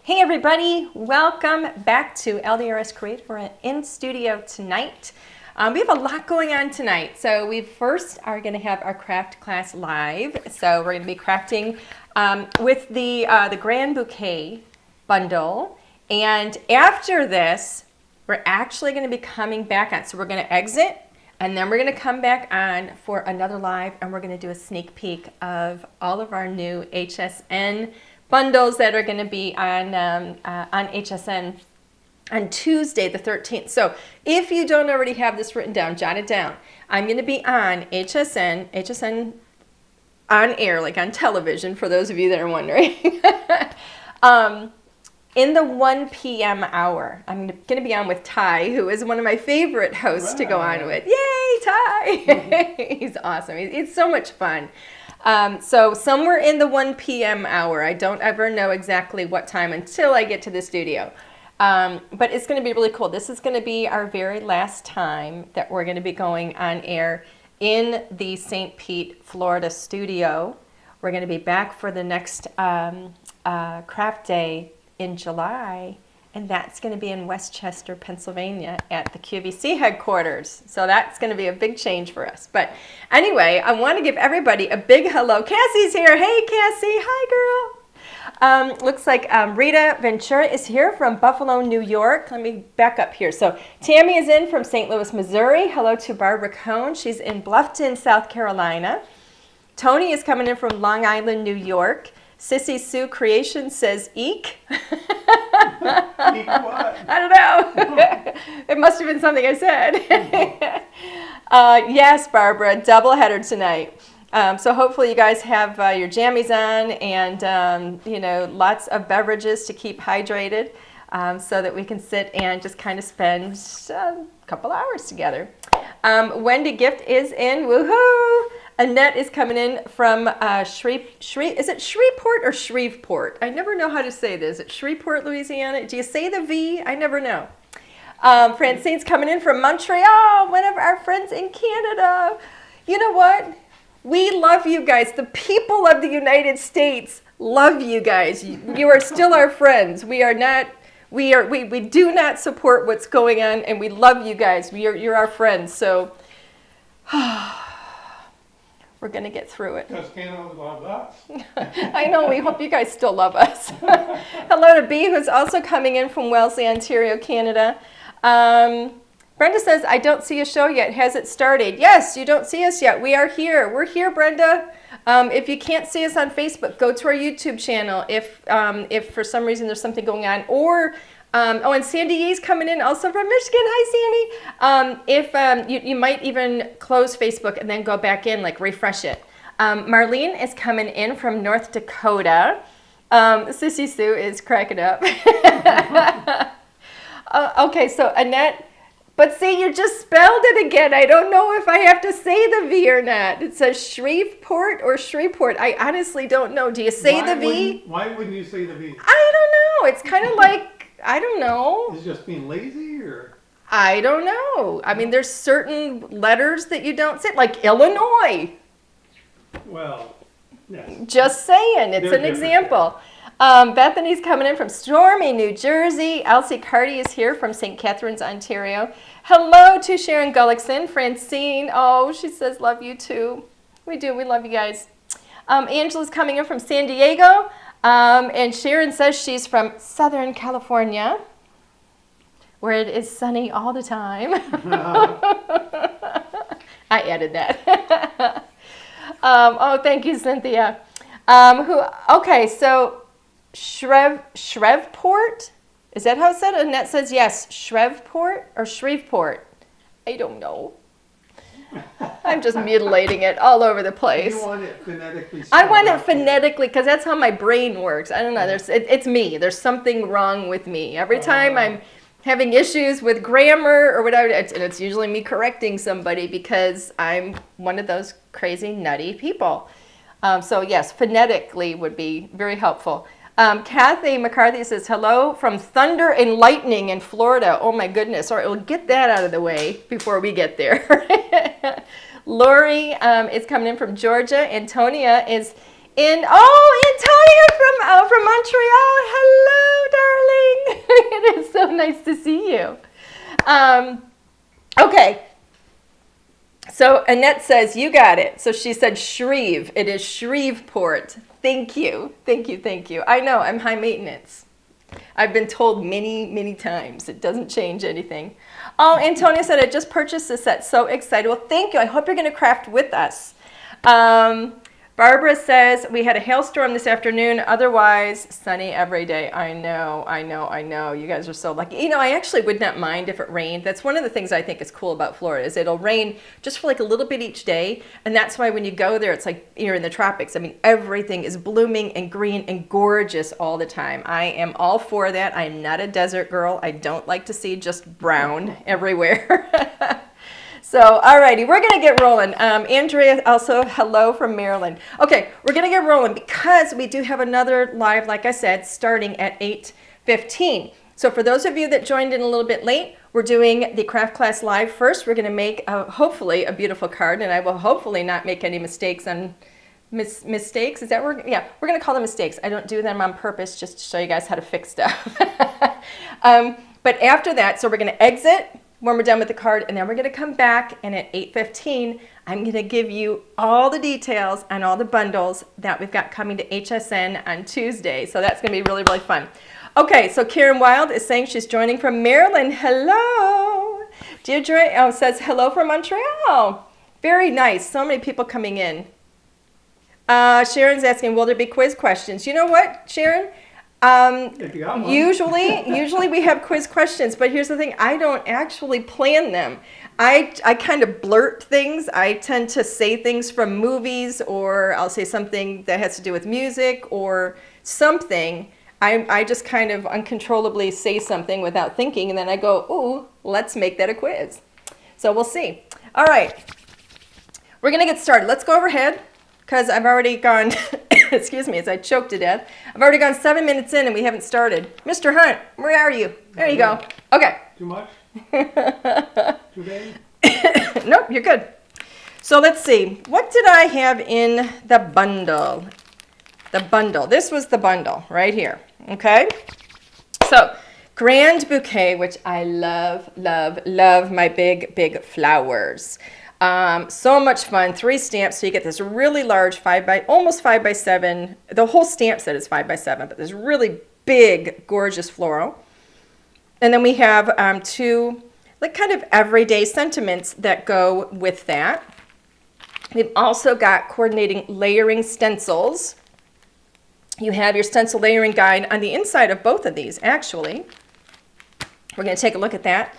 Hey everybody, welcome back to LDRS Creative. We're in studio tonight. We have a lot going on tonight. So we first are going to have our craft class live. So we're going to be crafting with the Grand Bouquet bundle. And after this, we're actually going to be coming back on. So we're going to exit and then we're going to come back on for another live, and we're going to do a sneak peek of all of our new HSN bundles that are going to be on HSN on Tuesday the 13th. So if you don't already have this written down, jot it down. I'm going to be on HSN on air, like on television, for those of you that are wondering. In the 1 p.m. hour, I'm going to be on with Ty, who is one of my favorite hosts to go on with. Yay, Ty! He's awesome. It's so much fun. So somewhere in the 1 p.m. hour, I don't ever know exactly what time until I get to the studio. But it's going to be really cool. This is going to be our very last time that we're going to be going on air in the St. Pete, Florida studio. We're going to be back for the next craft day in July, and that's going to be in Westchester, Pennsylvania at the QVC headquarters. So that's going to be a big change for us. But anyway, I want to give everybody a big hello. Cassie's here. Hey, Cassie. Hi, girl. Looks like Rita Ventura is here from Buffalo, New York. Let me back up here. So Tammy is in from St. Louis, Missouri. Hello to Barbara Cohn. She's in Bluffton, South Carolina. Tony is coming in from Long Island, New York. Sissy Sue Creation says, eek. Eek what? I don't know. It must have been something I said. Yes, Barbara, doubleheader tonight. So hopefully you guys have your jammies on and, lots of beverages to keep hydrated so that we can sit and just kind of spend a couple hours together. Wendy Gift is in. Woohoo! Annette is coming in from is it Shreveport or Shreveport? I never know how to say this. Is it Shreveport, Louisiana? Do you say the V? I never know. Francine's coming in from Montreal, one of our friends in Canada. You know what? We love you guys. The people of the United States love you guys. You are still our friends. We do not support what's going on, and we love you guys. You're our friends. So we're going to get through it. Because Canada loves us. I know. We hope you guys still love us. Hello to B, who's also coming in from Wellesley, Ontario, Canada. Brenda says, I don't see a show yet. Has it started? Yes, you don't see us yet. We are here. We're here, Brenda. If you can't see us on Facebook, go to our YouTube channel if for some reason there's something going on. Or, and Sandy Yee's coming in also from Michigan. Hi, Sandy. You might even close Facebook and then go back in, like refresh it. Marlene is coming in from North Dakota. Sissy Sue is cracking up. Okay, so Annette. But see, you just spelled it again. I don't know if I have to say the V or not. It says Shreveport or Shreveport. I honestly don't know. Do you say the V? Why wouldn't you say the V? I don't know. It's kind of like, I don't know. Is it just being lazy or? I don't know. I mean, there's certain letters that you don't say, like Illinois. Well, yes. Just saying. It's an example. Bethany's coming in from Stormy, New Jersey. Elsie Carty is here from St. Catharines, Ontario. Hello to Sharon Gullickson. Francine, oh, she says love you too. We do. We love you guys. Angela's coming in from San Diego. And Sharon says she's from Southern California, where it is sunny all the time. I added that. Oh, thank you, Cynthia. Okay, so Shreveport? Is that how it said? Annette says yes. Shreveport or Shreveport? I don't know. I'm just mutilating it all over the place. You want it phonetically spelled I want it out phonetically because that's how my brain works. I don't know. It's me. There's something wrong with me. Every time I'm having issues with grammar or whatever, and it's usually me correcting somebody because I'm one of those crazy, nutty people. So yes, phonetically would be very helpful. Kathy McCarthy says, hello from Thunder and Lightning in Florida. Oh my goodness. All right, we'll get that out of the way before we get there. Lori is coming in from Georgia. Antonia is in, Antonia from Montreal. Hello, Nice to see you. Okay. So Annette says, you got it. So she said Shreve. It is Shreveport. Thank you. Thank you. Thank you. I know, I'm high maintenance. I've been told many, many times. It doesn't change anything. Oh, Antonia said, I just purchased this set. So excited. Well, thank you. I hope you're going to craft with us. Barbara says, we had a hailstorm this afternoon. Otherwise, sunny every day. I know. You guys are so lucky. You know, I actually would not mind if it rained. That's one of the things I think is cool about Florida is it'll rain just for like a little bit each day. And that's why when you go there, it's like you're in the tropics. I mean, everything is blooming and green and gorgeous all the time. I am all for that. I am not a desert girl. I don't like to see just brown everywhere. So, alrighty, we're going to get rolling. Andrea also, hello from Maryland. Okay, we're going to get rolling because we do have another live, like I said, starting at 8:15. So for those of you that joined in a little bit late, we're doing the craft class live first. We're going to make, hopefully, a beautiful card, and I will hopefully not make any mistakes on mistakes. Is that where? Yeah, we're going to call them mistakes. I don't do them on purpose just to show you guys how to fix stuff. But after that, so we're going to exit when we're done with the card, and then we're going to come back, and at 8:15 I'm going to give you all the details on all the bundles that we've got coming to HSN on Tuesday. So that's going to be really, really fun. Okay, so Karen Wild is saying she's joining from Maryland. Hello. Deirdre says hello from Montreal. Very nice. So many people coming in. Sharon's asking, will there be quiz questions? You know what, Sharon? Usually we have quiz questions, but here's the thing, I don't actually plan them. I kind of blurt things. I tend to say things from movies, or I'll say something that has to do with music or something. I just kind of uncontrollably say something without thinking, and then I go, ooh, let's make that a quiz. So we'll see. All right, we're gonna get started. Let's go overhead, because I've already gone, excuse me, as I choke to death. I've already gone 7 minutes in and we haven't started. Mr. Hunt, where are you? There you go. Okay. Too much? Too big? Nope, you're good. So let's see. What did I have in the bundle? The bundle. This was the bundle right here. Okay. So Grand Bouquet, which I love, love, love my big, big flowers. So much fun. 3 stamps, so you get this really large almost 5 by 7. The whole stamp set is 5 by 7, but this really big, gorgeous floral. And then we have 2 like kind of everyday sentiments that go with that. We've also got coordinating layering stencils. You have your stencil layering guide on the inside of both of these, actually. We're going to take a look at that.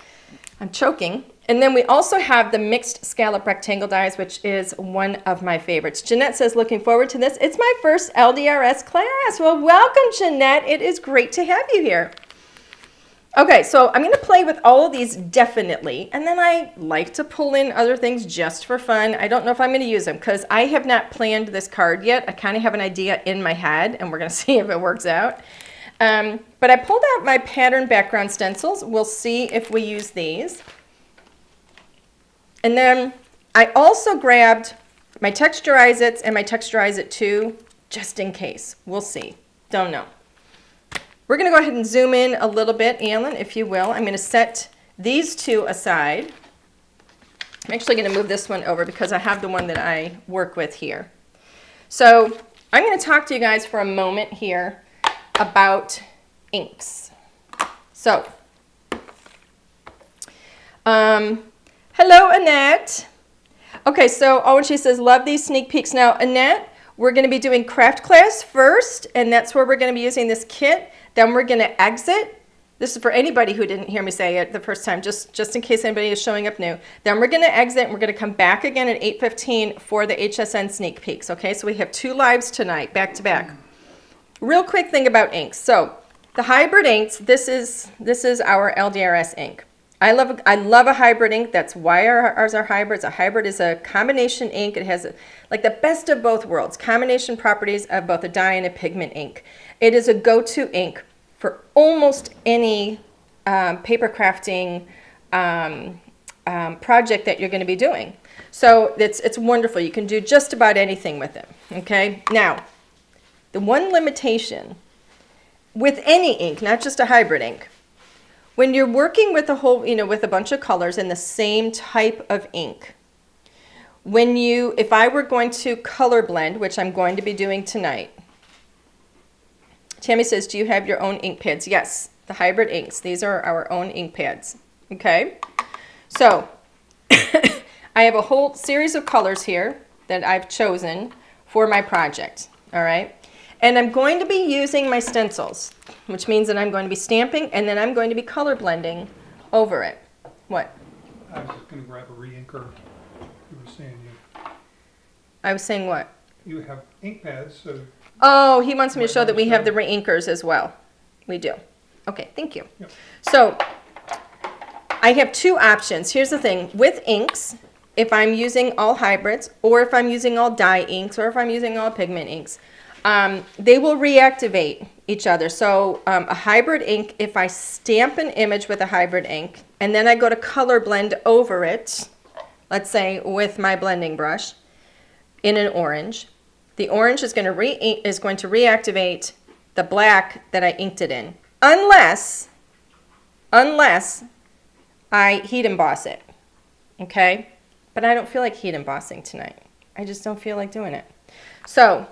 I'm choking. And then we also have the mixed scallop rectangle dies, which is one of my favorites. Jeanette says, looking forward to this. It's my first LDRS class. Well, welcome, Jeanette. It is great to have you here. Okay, so I'm going to play with all of these definitely, and then I like to pull in other things just for fun. I don't know if I'm going to use them because I have not planned this card yet. I kind of have an idea in my head, and we're going to see if it works out. But I pulled out my pattern background stencils. We'll see if we use these. And then I also grabbed my Texturize It's and my Texturize It 2 just in case. We'll see. Don't know. We're going to go ahead and zoom in a little bit, Alan, if you will. I'm going to set these 2 aside. I'm actually going to move this one over because I have the one that I work with here. So I'm going to talk to you guys for a moment here about inks. So, hello, Annette. Okay, so, she says, love these sneak peeks. Now, Annette, we're going to be doing craft class first, and that's where we're going to be using this kit. Then we're going to exit. This is for anybody who didn't hear me say it the first time, just in case anybody is showing up new. Then we're going to exit, and we're going to come back again at 8:15 for the HSN sneak peeks, okay? So we have 2 lives tonight, back to back. Real quick thing about inks. So the hybrid inks, this is our LDRS ink. I love a hybrid ink. That's why ours are hybrids. A hybrid is a combination ink. It has like the best of both worlds, combination properties of both a dye and a pigment ink. It is a go-to ink for almost any paper crafting project that you're going to be doing. So it's wonderful. You can do just about anything with it. Okay. Now, the one limitation with any ink, not just a hybrid ink, when you're working with a whole, with a bunch of colors in the same type of ink, if I were going to color blend, which I'm going to be doing tonight, Tammy says, do you have your own ink pads? Yes, the hybrid inks. These are our own ink pads. Okay, so I have a whole series of colors here that I've chosen for my project. All right, and I'm going to be using my stencils, which means that I'm going to be stamping and then I'm going to be color blending over it. What? I was just going to grab a re-inker. You were saying I was saying what? you have ink pads, so Oh, he wants me to show that we have the re-inkers as well. We do. Okay, thank you. Yep. So I have two options. Here's the thing. With inks, if I'm using all hybrids, or if I'm using all dye inks, or if I'm using all pigment inks, they will reactivate each other. So a hybrid ink, if I stamp an image with a hybrid ink, and then I go to color blend over it, let's say with my blending brush, in an orange, the orange is going to reactivate the black that I inked it in, unless I heat emboss it, okay? But I don't feel like heat embossing tonight. I just don't feel like doing it. So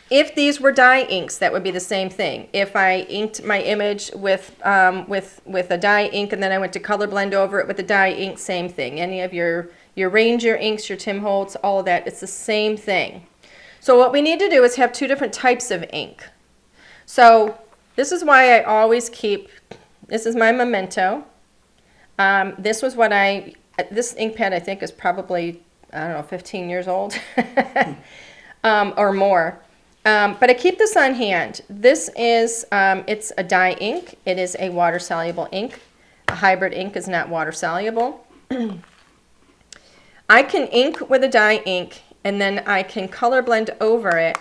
if these were dye inks, that would be the same thing. If I inked my image with a dye ink and then I went to color blend over it with a dye ink, same thing. Any of your Ranger inks, your Tim Holtz, all of that, it's the same thing. So what we need to do is have two different types of ink. So this is why I always keep, this is my Memento. This ink pad I think is probably, I don't know, 15 years old or more. But I keep this on hand. This is, it's a dye ink. It is a water-soluble ink. A hybrid ink is not water-soluble. I can ink with a dye ink, and then I can color blend over it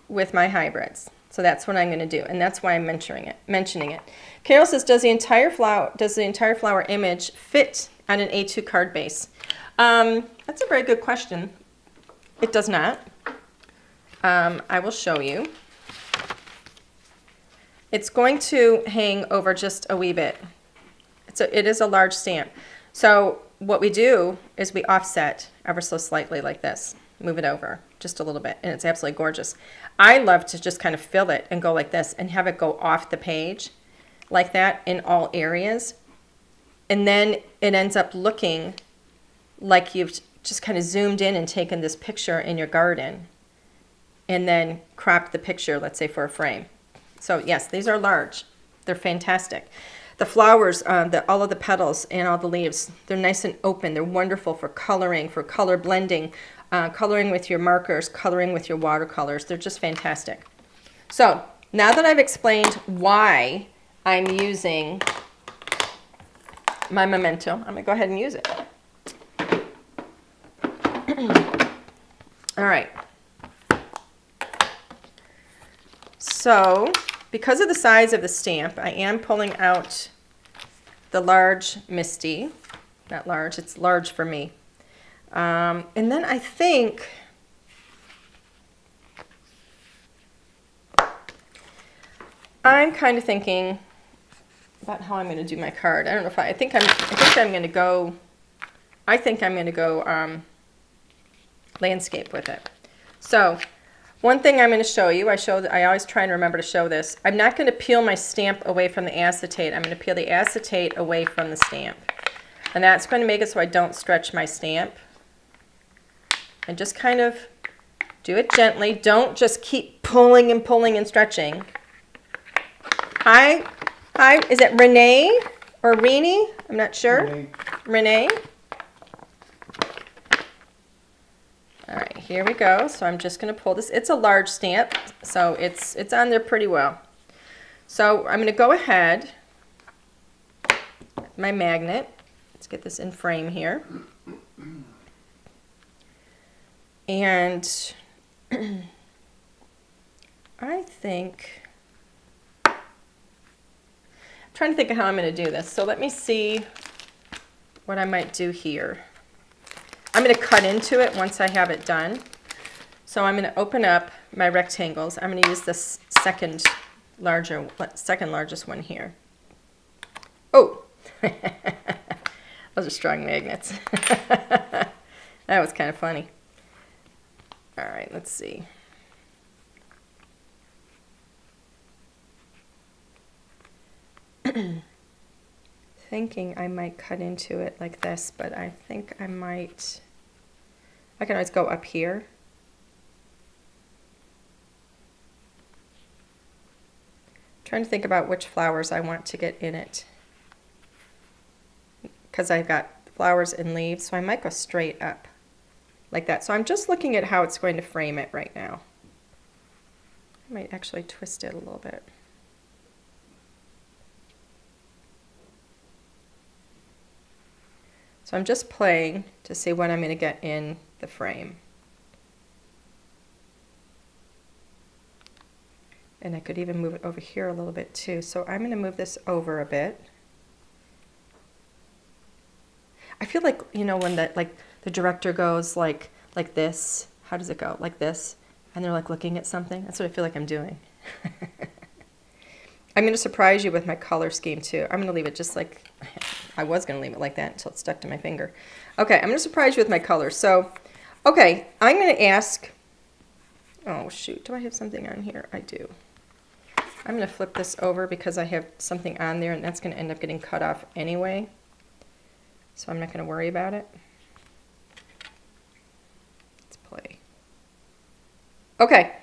with my hybrids. So that's what I'm going to do, and that's why I'm mentioning it. Carol says, does the entire flower image fit on an A2 card base? That's a very good question. It does not. I will show you. It's going to hang over just a wee bit. It is a large stamp. So what we do is we offset ever so slightly like this. Move it over just a little bit, and it's absolutely gorgeous. I love to just kind of fill it and go like this and have it go off the page like that in all areas. And then it ends up looking like you've just kind of zoomed in and taken this picture in your garden and then cropped the picture, let's say, for a frame. So yes, these are large. They're fantastic. The flowers, all of the petals and all the leaves, they're nice and open. They're wonderful for coloring, for color blending, coloring with your markers, coloring with your watercolors. They're just fantastic. So now that I've explained why I'm using my Memento, I'm going to go ahead and use it. All right. So because of the size of the stamp, I am pulling out the large Misty. Not large, it's large for me. And then I think I'm kind of thinking about how I'm going to do my card. I don't know if I think I'm going to go landscape with it. So one thing I'm going to show you, I always try and remember to show this. I'm not going to peel my stamp away from the acetate. I'm going to peel the acetate away from the stamp. And that's going to make it so I don't stretch my stamp. And just kind of do it gently. Don't just keep pulling and pulling and stretching. Hi, is it Renee or Renee? I'm not sure. Renee. All right, here we go. So I'm just going to pull this. It's a large stamp, so it's on there pretty well. So I'm going to go ahead, my magnet. Let's get this in frame here. And I think, I'm trying to think of how I'm going to do this. So let me see what I might do here. I'm going to cut into it once I have it done. So I'm going to open up my rectangles. I'm going to use this second largest one here. Oh, those are strong magnets. That was kind of funny. All right, let's see. Thinking I might cut into it like this, but I think I might, I can always go up here. Trying to think about which flowers I want to get in it, because I've got flowers and leaves, so I might go straight up like that. So I'm just looking at how it's going to frame it right now. I might actually twist it a little bit. So I'm just playing to see what I'm going to get in the frame. And I could even move it over here a little bit too. So I'm going to move this over a bit. I feel like, you know, when the director goes like this, how does it go? Like this, and they're like looking at something. That's what I feel like I'm doing. I'm going to surprise you with my color scheme too. I'm going to leave it just like, I was going to leave it like that until it stuck to my finger. Okay, I'm going to surprise you with my colors. So, okay, I'm going to ask, oh shoot, do I have something on here? I do. I'm going to flip this over because I have something on there and that's going to end up getting cut off anyway. So I'm not going to worry about it. Let's play. Okay.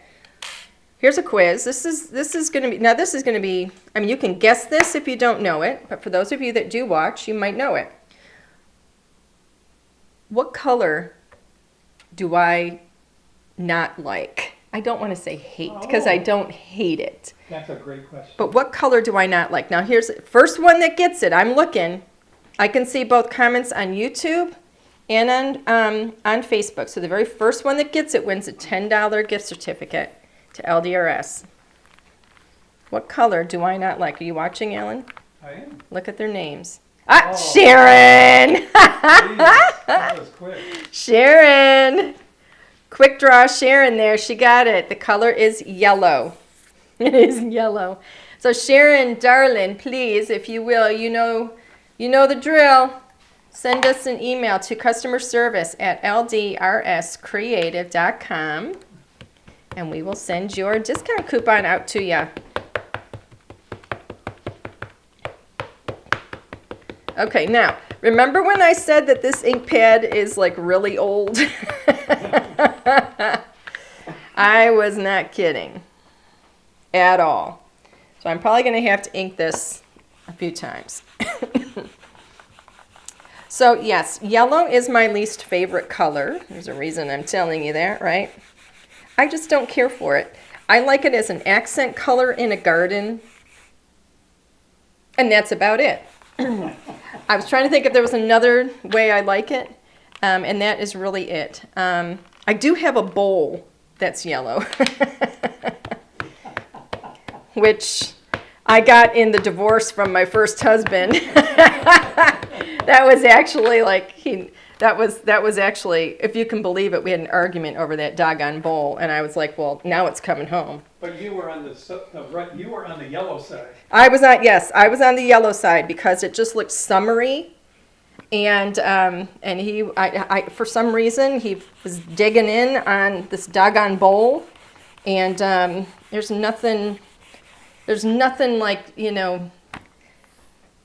Here's a quiz. This is going to be, now this is going to be, I mean, you can guess this if you don't know it, but for those of you that do watch, you might know it. What color do I not like? I don't want to say hate because I don't hate it. That's a great question. But what color do I not like? Now here's the first one that gets it. I'm looking. I can see both comments on YouTube and on Facebook. So the very first one that gets it wins a $10 gift certificate to LDRS. What color do I not like? Are you watching, Alan? I am. Look at their names. Ah, oh. Sharon! Jeez, that was quick. Sharon! Quick draw Sharon there. She got it. The color is yellow. It is yellow. So Sharon, darling, please, if you will, you know the drill. Send us an email to customerservice@ldrscreative.com. and we will send your discount coupon out to you. Okay, now, remember when I said that this ink pad is like really old? I was not kidding at all. So I'm probably going to have to ink this a few times. So yes, yellow is my least favorite color. There's a reason I'm telling you that, right? I just don't care for it. I like it as an accent color in a garden, and that's about it. I was trying to think if there was another way I like it, and that is really it. I do have a bowl that's yellow, which I got in the divorce from my first husband. That was actually like that was actually, if you can believe it, we had an argument over that doggone bowl, and I was like, well, now it's coming home. But you were on the yellow side. I was on the yellow side because it just looked summery, and he for some reason he was digging in on this doggone bowl, and there's nothing like, you know.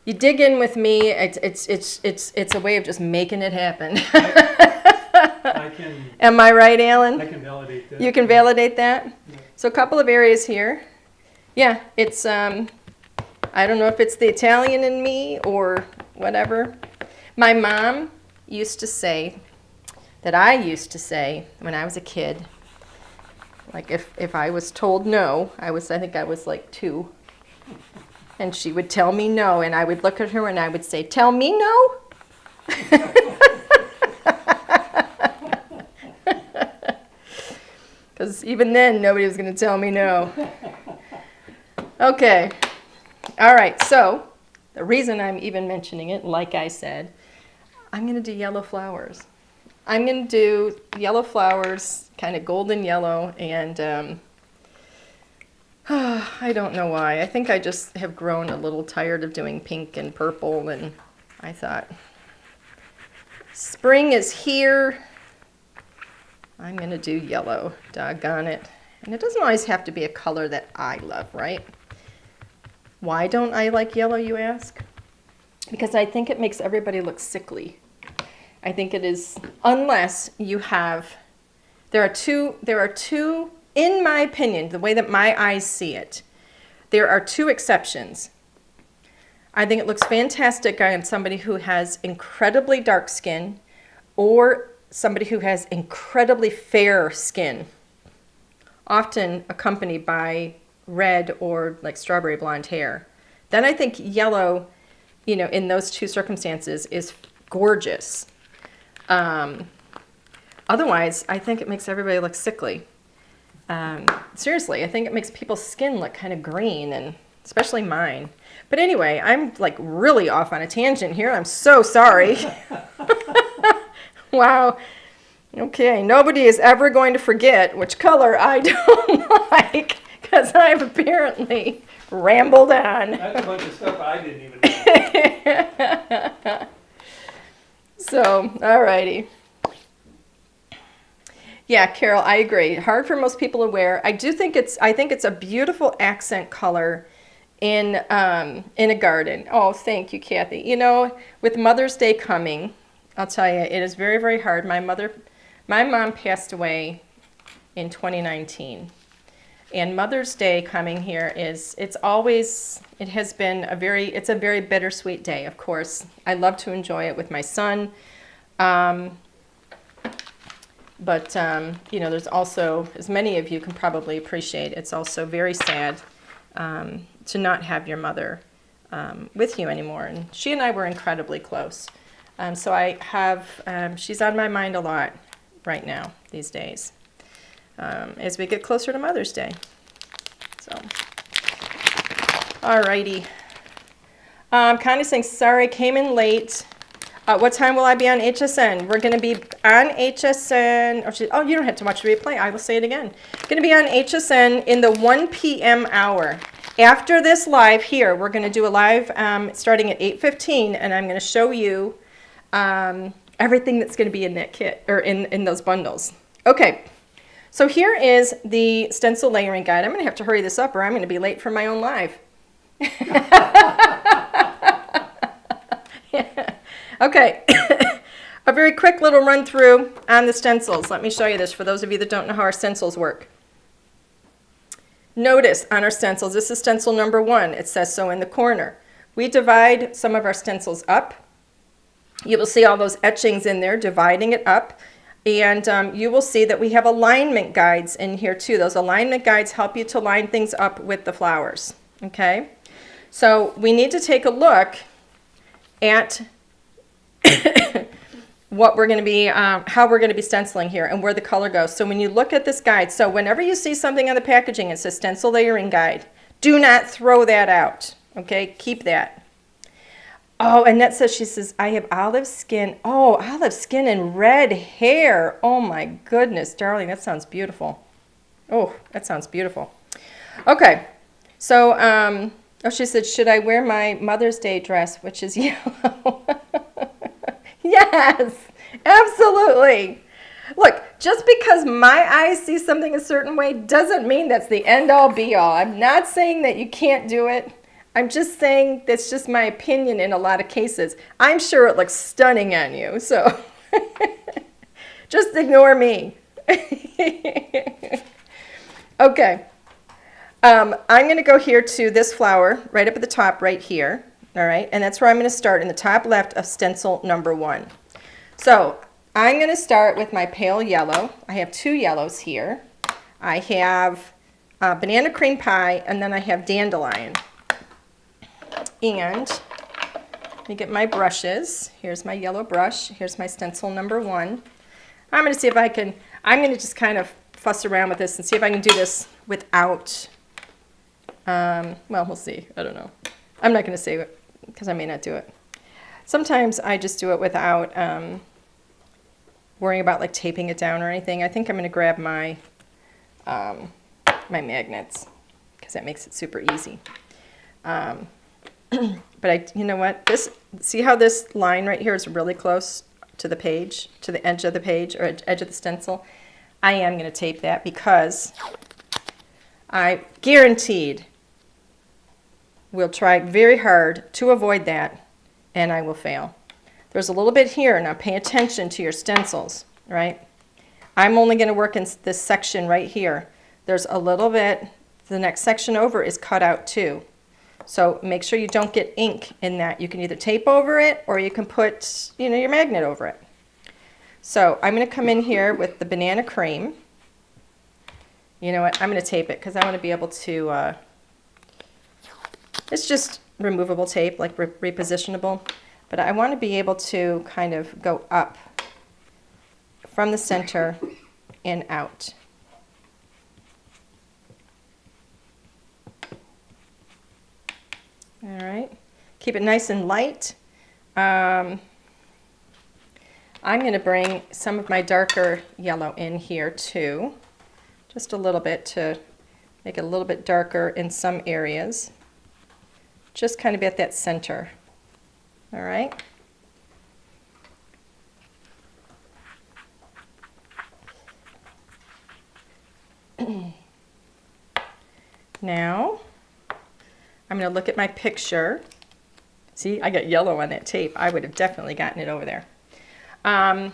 You dig in with me. It's a way of just making it happen. I can. Am I right, Alan? I can validate that. You can validate that. Yeah. So a couple of areas here. Yeah, it's I don't know if it's the Italian in me or whatever. My mom used to say that I used to say when I was a kid. Like if I was told no, I think I was like 2. And she would tell me no, and I would look at her and I would say, "Tell me no?" Because even then, nobody was going to tell me no. Okay. All right, so the reason I'm even mentioning it, like I said, I'm going to do yellow flowers. I'm going to do yellow flowers, kind of golden yellow, and I don't know why. I think I just have grown a little tired of doing pink and purple, and I thought, spring is here. I'm going to do yellow. Doggone it. And it doesn't always have to be a color that I love, right? Why don't I like yellow, you ask? Because I think it makes everybody look sickly. I think it is, unless you have, there are two, in my opinion, the way that my eyes see it, there are two exceptions. I think it looks fantastic on somebody who has incredibly dark skin or somebody who has incredibly fair skin, often accompanied by red or like strawberry blonde hair. Then I think yellow, you know, in those two circumstances is gorgeous. Otherwise, I think it makes everybody look sickly. Seriously, I think it makes people's skin look kind of green, and especially mine. But anyway, I'm like really off on a tangent here. I'm so sorry. Wow. Okay, nobody is ever going to forget which color I don't like, because I've apparently rambled on. That's a bunch of stuff I didn't even know. So, alrighty. Yeah, Carol, I agree. Hard for most people to wear. I think it's a beautiful accent color in a garden. Oh, thank you, Kathy. You know, with Mother's Day coming, I'll tell you, it is very, very hard. My mom passed away in 2019. And Mother's Day coming here it's a very bittersweet day, of course. I love to enjoy it with my son. But you know, there's also, as many of you can probably appreciate, it's also very sad to not have your mother with you anymore. And she and I were incredibly close. So I have, she's on my mind a lot right now, these days, as we get closer to Mother's Day. So, alrighty. Connie saying, sorry, came in late. What time will I be on HSN? We're going to be on HSN. Oh, you don't have to watch the replay. I will say it again. Going to be on HSN in the 1 p.m. hour. After this live here, we're going to do a live starting at 8:15, and I'm going to show you everything that's going to be in that kit, or in those bundles. Okay, so here is the stencil layering guide. I'm going to have to hurry this up, or I'm going to be late for my own live. Yeah. Okay, a very quick little run through on the stencils. Let me show you this for those of you that don't know how our stencils work. Notice on our stencils, this is stencil number 1. It says so in the corner. We divide some of our stencils up. You will see all those etchings in there, dividing it up. And you will see that we have alignment guides in here too. Those alignment guides help you to line things up with the flowers. Okay, so we need to take a look at what we're going to be, how we're going to be stenciling here and where the color goes. So when you look at this guide, so whenever you see something on the packaging, it says stencil layering guide, do not throw that out. Okay, keep that. Oh, Annette says, she says, I have olive skin. Oh, olive skin and red hair. Oh my goodness, darling, that sounds beautiful. Oh, that sounds beautiful. Okay, so, oh, she said, should I wear my Mother's Day dress, which is yellow? Yes, absolutely. Look, just because my eyes see something a certain way doesn't mean that's the end-all be-all. I'm not saying that you can't do it. I'm just saying that's just my opinion in a lot of cases. I'm sure it looks stunning on you, so just ignore me. Okay. I'm going to go here to this flower right up at the top right here. All right, and that's where I'm going to start in the top left of stencil number 1. So I'm going to start with my pale yellow. I have 2 yellows here. I have banana cream pie, and then I have dandelion. And let me get my brushes. Here's my yellow brush. Here's my stencil number 1. I'm going to see if I can, I'm going to just kind of fuss around with this and see if I can do this without, well, we'll see. I don't know. I'm not going to say it because I may not do it. Sometimes I just do it without worrying about like taping it down or anything. I think I'm going to grab my my magnets because that makes it super easy. But you know what? See how this line right here is really close to the page, to the edge of the page or edge of the stencil? I am going to tape that because I guaranteed will try very hard to avoid that, and I will fail. There's a little bit here. Now pay attention to your stencils, right? I'm only going to work in this section right here. There's a little bit, the next section over is cut out too. So make sure you don't get ink in that. You can either tape over it or you can put, your magnet over it. So I'm going to come in here with the banana cream. You know what? I'm going to tape it because I want to be able to, it's just removable tape, like repositionable. But I want to be able to kind of go up from the center and out. All right, keep it nice and light. I'm going to bring some of my darker yellow in here too, just a little bit to make it a little bit darker in some areas, just kind of at that center. All right. Now, I'm going to look at my picture. See, I got yellow on that tape. I would have definitely gotten it over there. I'm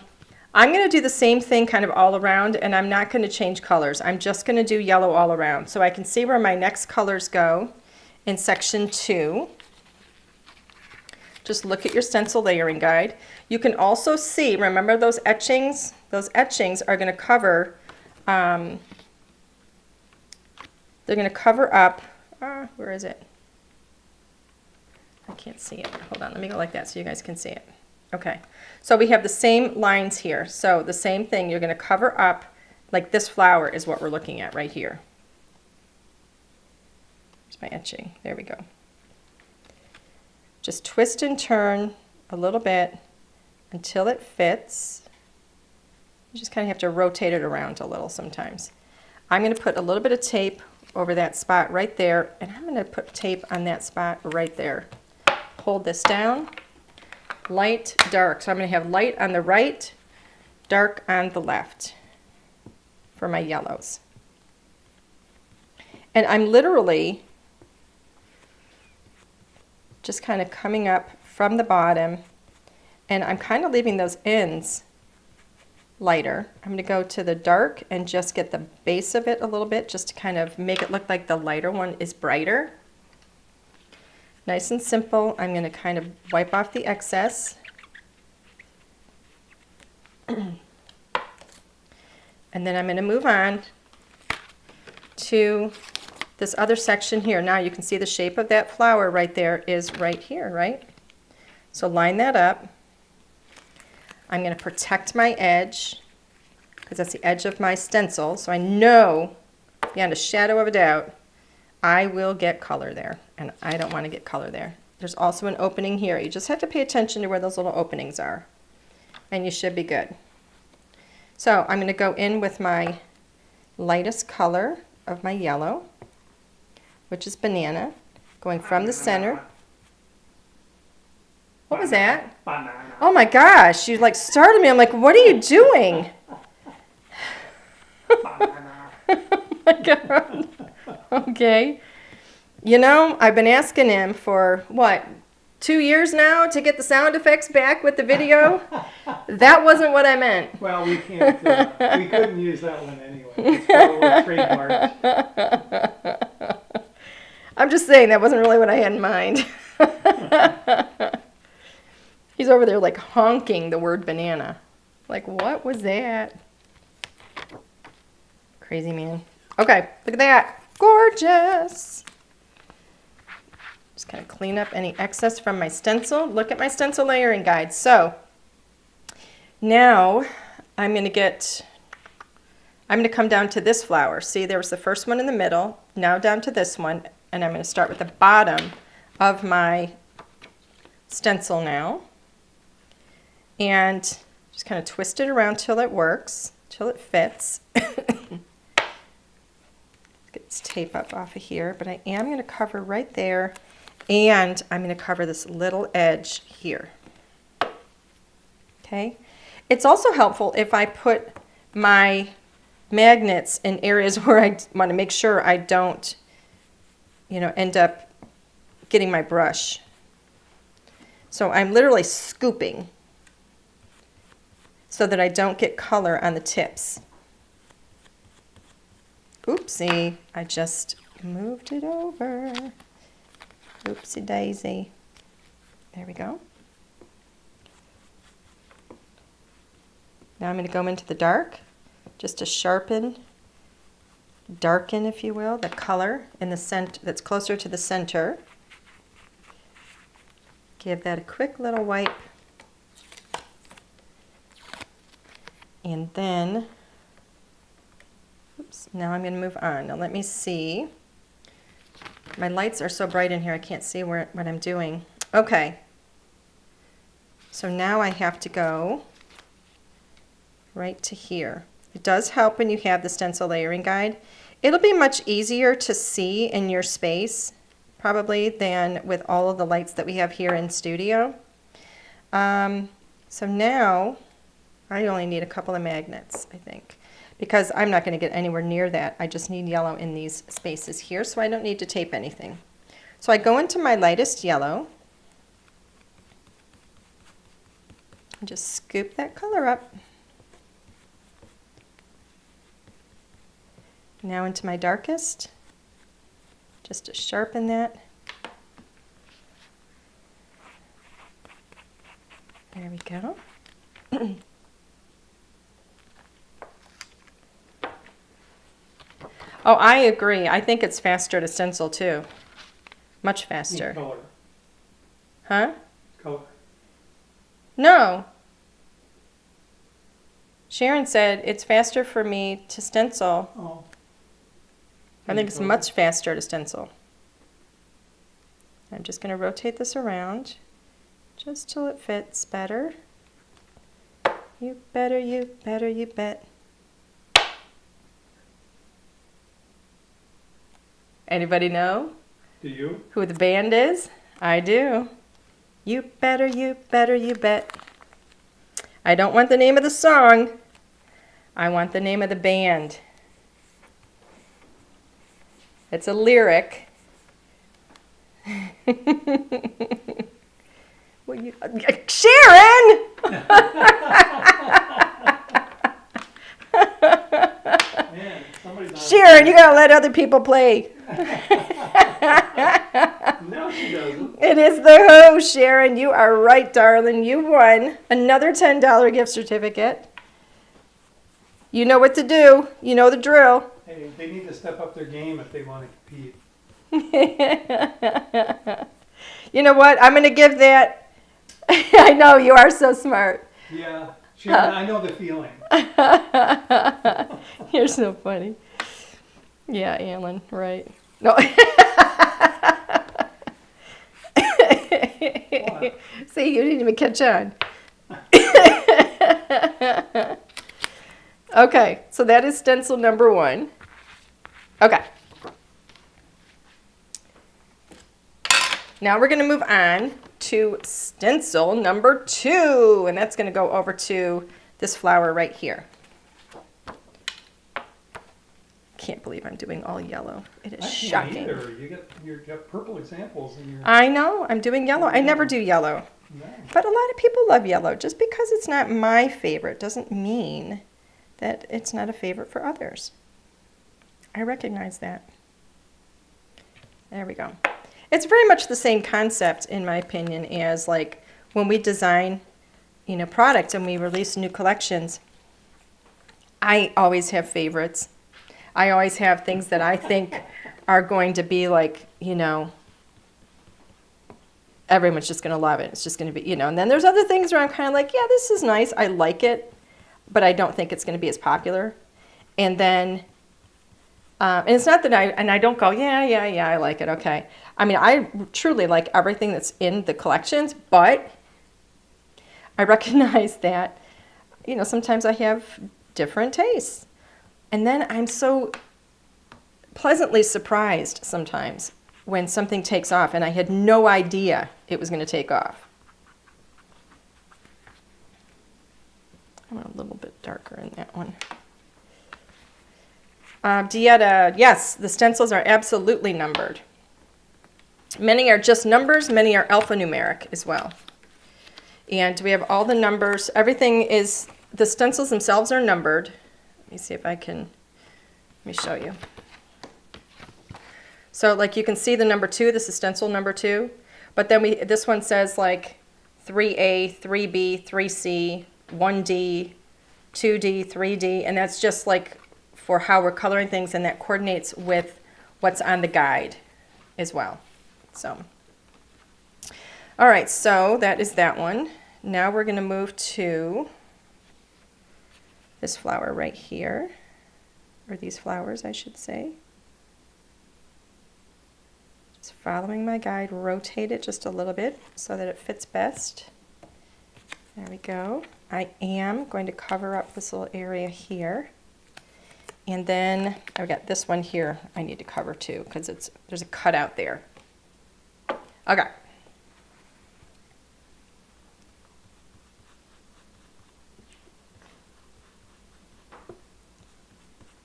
going to do the same thing kind of all around, and I'm not going to change colors. I'm just going to do yellow all around. So I can see where my next colors go in section 2. Just look at your stencil layering guide. You can also see, remember those etchings? Those etchings are going to cover, they're going to cover up, where is it? I can't see it. Hold on, let me go like that so you guys can see it. Okay, so we have the same lines here. So the same thing, you're going to cover up, like this flower is what we're looking at right here. Here's my etching. There we go. Just twist and turn a little bit until it fits. You just kind of have to rotate it around a little sometimes. I'm going to put a little bit of tape over that spot right there, and I'm going to put tape on that spot right there. Hold this down, light, dark. So I'm going to have light on the right, dark on the left for my yellows. And I'm literally just kind of coming up from the bottom, and I'm kind of leaving those ends lighter. I'm going to go to the dark and just get the base of it a little bit, just to kind of make it look like the lighter one is brighter. Nice and simple. I'm going to kind of wipe off the excess. And then I'm going to move on to this other section here. Now you can see the shape of that flower right there is right here, right? So line that up. I'm going to protect my edge because that's the edge of my stencil. So I know beyond a shadow of a doubt I will get color there, and I don't want to get color there. There's also an opening here. You just have to pay attention to where those little openings are, and you should be good. So I'm going to go in with my lightest color of my yellow, which is banana, going from the center. What was that? Banana. Oh my gosh, you like startled me. I'm like, what are you doing? Banana. Oh my God. Okay. You know, I've been asking him for, what, 2 years now to get the sound effects back with the video? That wasn't what I meant. Well, we can't, we couldn't use that one anyway. It's probably trademarked. I'm just saying that wasn't really what I had in mind. He's over there like honking the word banana. Like, what was that? Crazy man. Okay, look at that. Gorgeous. Just kind of clean up any excess from my stencil. Look at my stencil layering guide. So now I'm going to come down to this flower. See, there was the first one in the middle, now down to this one, and I'm going to start with the bottom of my stencil now. And just kind of twist it around till it works, till it fits. Get tape up off of here, but I am going to cover right there, and I'm going to cover this little edge here. Okay. It's also helpful if I put my magnets in areas where I want to make sure I don't, end up getting my brush. So I'm literally scooping so that I don't get color on the tips. Oopsie, I just moved it over. Oopsie daisy. There we go. Now I'm going to go into the dark just to sharpen, darken, if you will, the color in the center that's closer to the center. Give that a quick little wipe. And then, oops, now I'm going to move on. Now let me see. My lights are so bright in here I can't see what I'm doing. Okay. So now I have to go right to here. It does help when you have the stencil layering guide. It'll be much easier to see in your space probably than with all of the lights that we have here in studio. So now I only need a couple of magnets, I think, because I'm not going to get anywhere near that. I just need yellow in these spaces here, so I don't need to tape anything. So I go into my lightest yellow and just scoop that color up. Now into my darkest, just to sharpen that. There we go. Oh, I agree. I think it's faster to stencil too. Much faster. Color. Huh? Color. No. Sharon said it's faster for me to stencil. Oh. I think it's much faster to stencil. I'm just going to rotate this around just till it fits better. You better, you better, you bet. Anybody know Do you? who the band is? I do. You better, you better, you bet. I don't want the name of the song. I want the name of the band. It's a lyric. Well, Sharon! Man, somebody's on. Sharon, you gotta let other people play. No, she doesn't. It is the Who, Sharon. You are right, darling. You won another $10 gift certificate. You know what to do. You know the drill. Hey, they need to step up their game if they want to compete. You know what? I'm going to give that. I know, you are so smart. Yeah, Sharon, I know the feeling. You're so funny. Yeah, Alan, right. No. See, you didn't even catch on. Okay, so that is stencil number 1. Okay. Now we're going to move on to stencil number 2, and that's going to go over to this flower right here. Can't believe I'm doing all yellow. It is shocking. Either. You got purple examples in your. I know, I'm doing yellow. I never do yellow. No. But a lot of people love yellow. Just because it's not my favorite doesn't mean that it's not a favorite for others. I recognize that. There we go. It's very much the same concept, in my opinion, as like when we design, products and we release new collections. I always have favorites. I always have things that I think are going to be like, everyone's just going to love it. It's just going to be, and then there's other things where I'm kind of like, yeah, this is nice. I like it, but I don't think it's going to be as popular. And then, and it's not that I don't go, yeah, I like it. Okay. I mean, I truly like everything that's in the collections, but I recognize that, sometimes I have different tastes. And then I'm so pleasantly surprised sometimes when something takes off and I had no idea it was going to take off. I want a little bit darker in that one. Dieta, yes, the stencils are absolutely numbered. Many are just numbers, many are alphanumeric as well. And we have all the numbers. Everything is, the stencils themselves are numbered. Let me see if I can, let me show you. So like you can see the number 2, this is stencil number 2. But then this one says like 3A, 3B, 3C, 1D, 2D, 3D, and that's just like for how we're coloring things, and that coordinates with what's on the guide as well. So, all right, so that is that one. Now we're going to move to this flower right here, or these flowers, I should say. Just following my guide, rotate it just a little bit so that it fits best. There we go. I am going to cover up this little area here. And then I've got this one here I need to cover too, because there's a cutout there. Okay.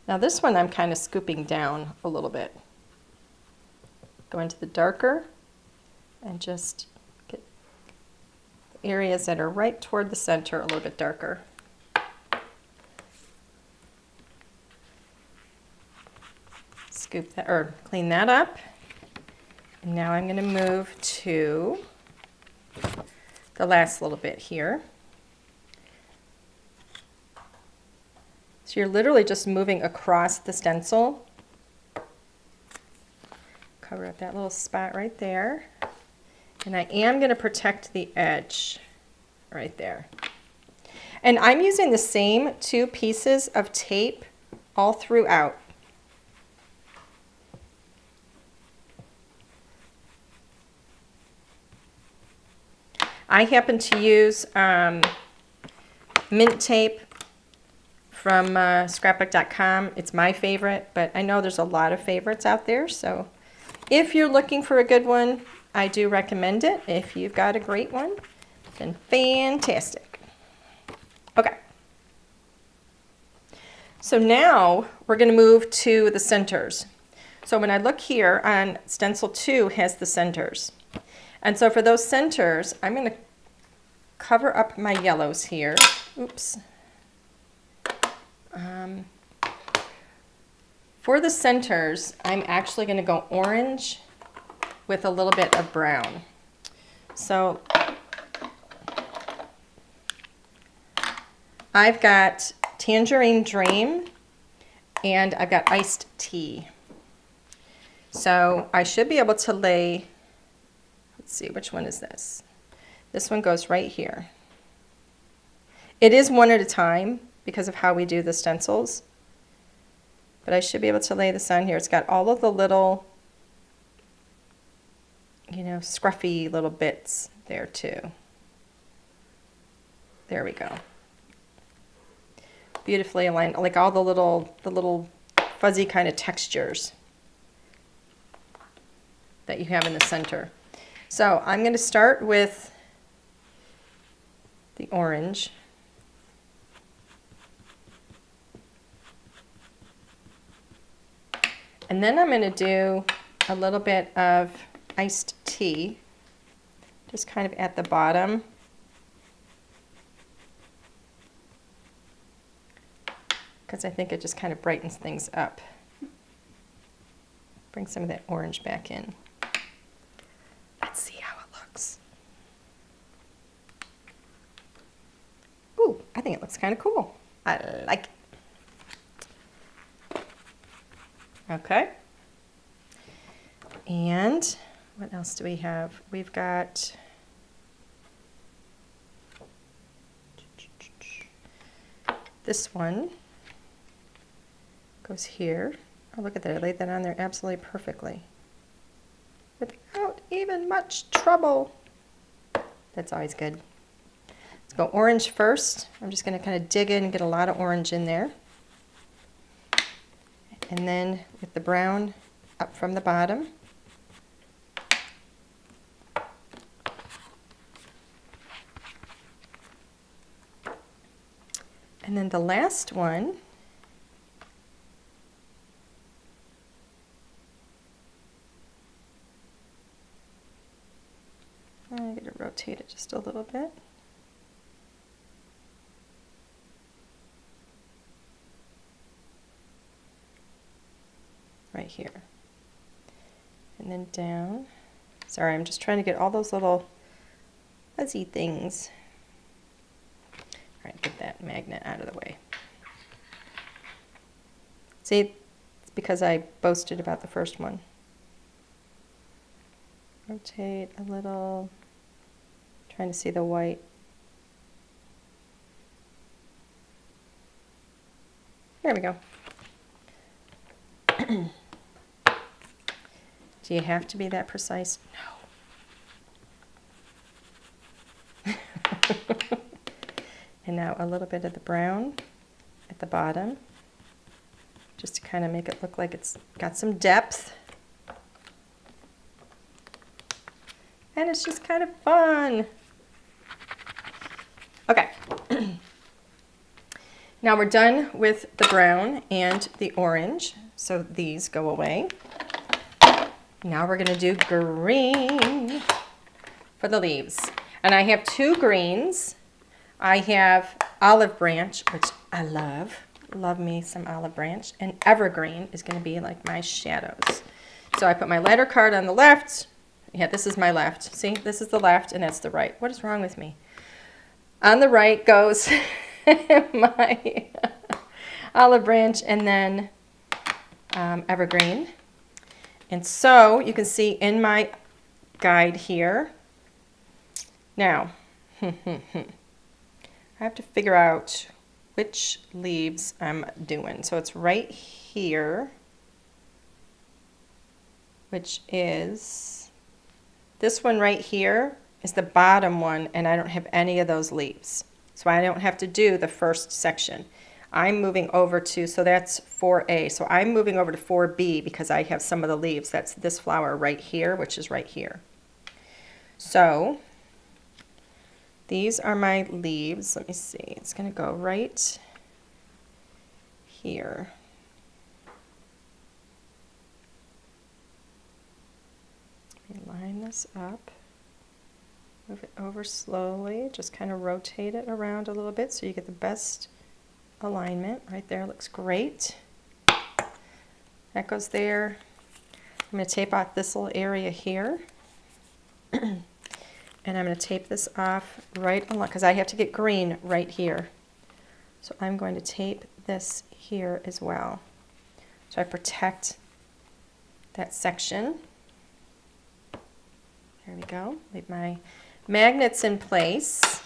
Now this one I'm kind of scooping down a little bit. Go into the darker and just get the areas that are right toward the center a little bit darker. Scoop that, or clean that up. And now I'm going to move to the last little bit here. So you're literally just moving across the stencil. Cover up that little spot right there. And I am going to protect the edge right there. And I'm using the same 2 pieces of tape all throughout. I happen to use mint tape from scrapbook.com. It's my favorite, but I know there's a lot of favorites out there. So if you're looking for a good one, I do recommend it. If you've got a great one, then fantastic. Okay. So now we're going to move to the centers. So when I look here on stencil 2 has the centers. And so for those centers, I'm going to cover up my yellows here. Oops. For the centers, I'm actually going to go orange with a little bit of brown. So I've got Tangerine Dream and I've got Iced Tea. So I should be able to lay, let's see, which one is this? This one goes right here. It is one at a time because of how we do the stencils. But I should be able to lay this on here. It's got all of the little, you know, scruffy little bits there too. There we go. Beautifully aligned, like all the little fuzzy kind of textures that you have in the center. So I'm going to start with the orange. And then I'm going to do a little bit of iced tea, just kind of at the bottom. Because I think it just kind of brightens things up. Bring some of that orange back in. Let's see how it looks. Ooh, I think it looks kind of cool. I like it. Okay. And what else do we have? We've got this one goes here. Oh, look at that. I laid that on there absolutely perfectly without even much trouble. That's always good. Let's go orange first. I'm just going to kind of dig in and get a lot of orange in there. And then with the brown up from the bottom. And then the last one, I'm going to rotate it just a little bit. Right here. And then down. Sorry, I'm just trying to get all those little fuzzy things. All right, get that magnet out of the way. See, it's because I boasted about the first one. Rotate a little, trying to see the white. There we go. Do you have to be that precise? No. And now a little bit of the brown at the bottom, just to kind of make it look like it's got some depth. And it's just kind of fun. Okay. Now we're done with the brown and the orange, so these go away. Now we're going to do green for the leaves. And I have two greens. I have olive branch, which I love. Love me some olive branch. And evergreen is going to be like my shadows. So I put my letter card on the left. Yeah, this is my left. See, this is the left and that's the right. What is wrong with me? On the right goes my olive branch and then evergreen. And so you can see in my guide here. Now, I have to figure out which leaves I'm doing. So it's right here, which is this one right here is the bottom one, and I don't have any of those leaves. So I don't have to do the first section. I'm moving over to, so that's 4A. So I'm moving over to 4B because I have some of the leaves. That's this flower right here, which is right here. So these are my leaves. Let me see. It's going to go right here. Let me line this up. Move it over slowly. Just kind of rotate it around a little bit so you get the best alignment. Right there looks great. That goes there. I'm going to tape off this little area here. And I'm going to tape this off right along, because I have to get green right here. So I'm going to tape this here as well. So I protect that section. There we go. Leave my magnets in place.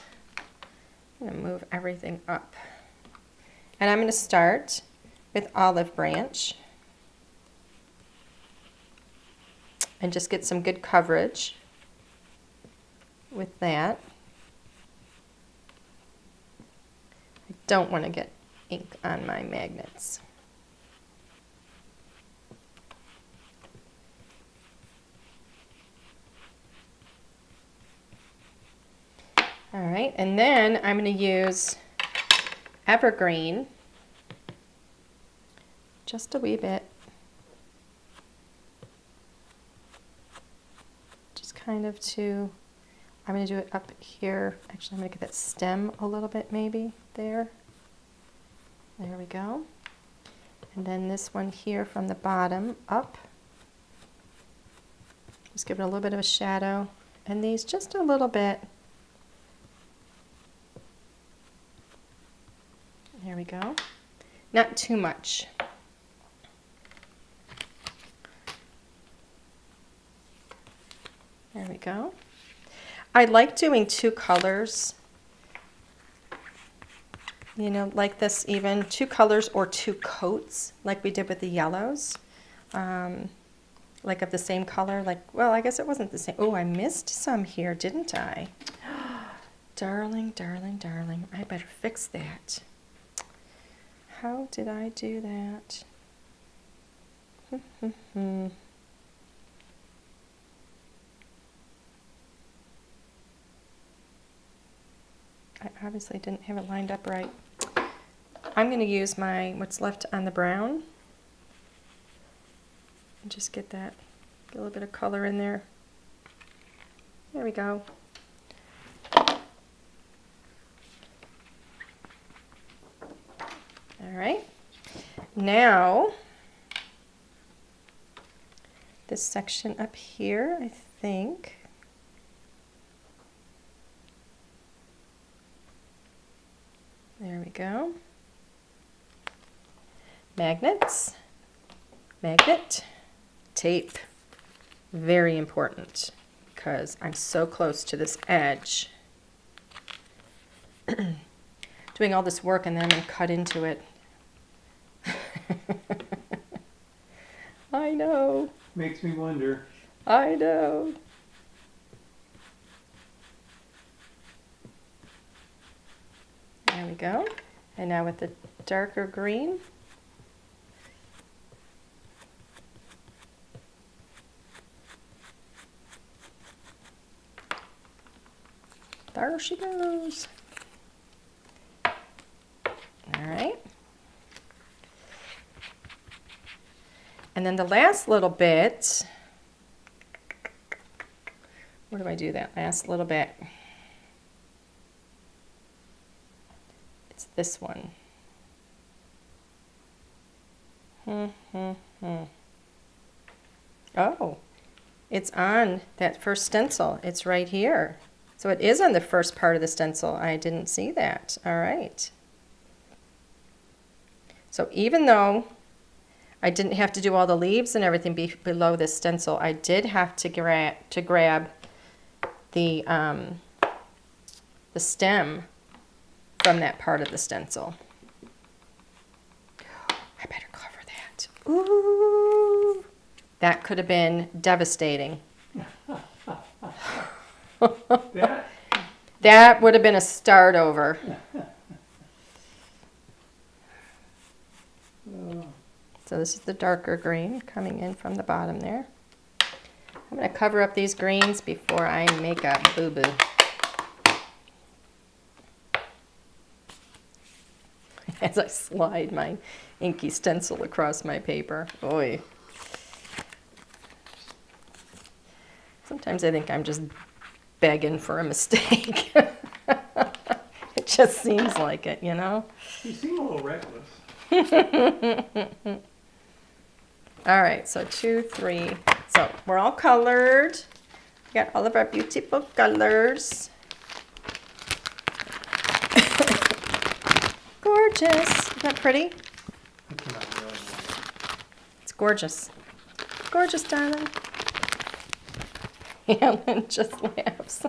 I'm going to move everything up. And I'm going to start with olive branch and just get some good coverage with that. I don't want to get ink on my magnets. All right, and then I'm going to use evergreen, just a wee bit, just kind of to, I'm going to do it up here. Actually, I'm going to get that stem a little bit maybe there. There we go. And then this one here from the bottom up. Just give it a little bit of a shadow. And these just a little bit. There we go. Not too much. There we go. I like doing two colors, you know, like this even, two colors or two coats, like we did with the yellows, like of the same color, like, well, I guess it wasn't the same. Oh, I missed some here, didn't I? Darling, darling, darling, I better fix that. How did I do that? I obviously didn't have it lined up right. I'm going to use what's left on the brown and just get a little bit of color in there. There we go. All right. Now, this section up here, I think. There we go. Magnets, magnet, tape, very important because I'm so close to this edge. Doing all this work and then I'm going to cut into it. I know. Makes me wonder. I know. There we go. And now with the darker green. There she goes. All right. And then the last little bit, where do I do that last little bit? It's this one. Oh, it's on that first stencil. It's right here. So it is on the first part of the stencil. I didn't see that. All right. So even though I didn't have to do all the leaves and everything below this stencil, I did have to grab the stem from that part of the stencil. I better cover that. Ooh, that could have been devastating. That would have been a start over. So this is the darker green coming in from the bottom there. I'm going to cover up these greens before I make a boo-boo. As I slide my inky stencil across my paper. Oy. Sometimes I think I'm just begging for a mistake. It just seems like it, you know? You seem a little reckless. All right, so 2, 3. So we're all colored. We got all of our beautiful colors. Gorgeous. Isn't that pretty? It's gorgeous. Gorgeous, darling. Alan just laughs.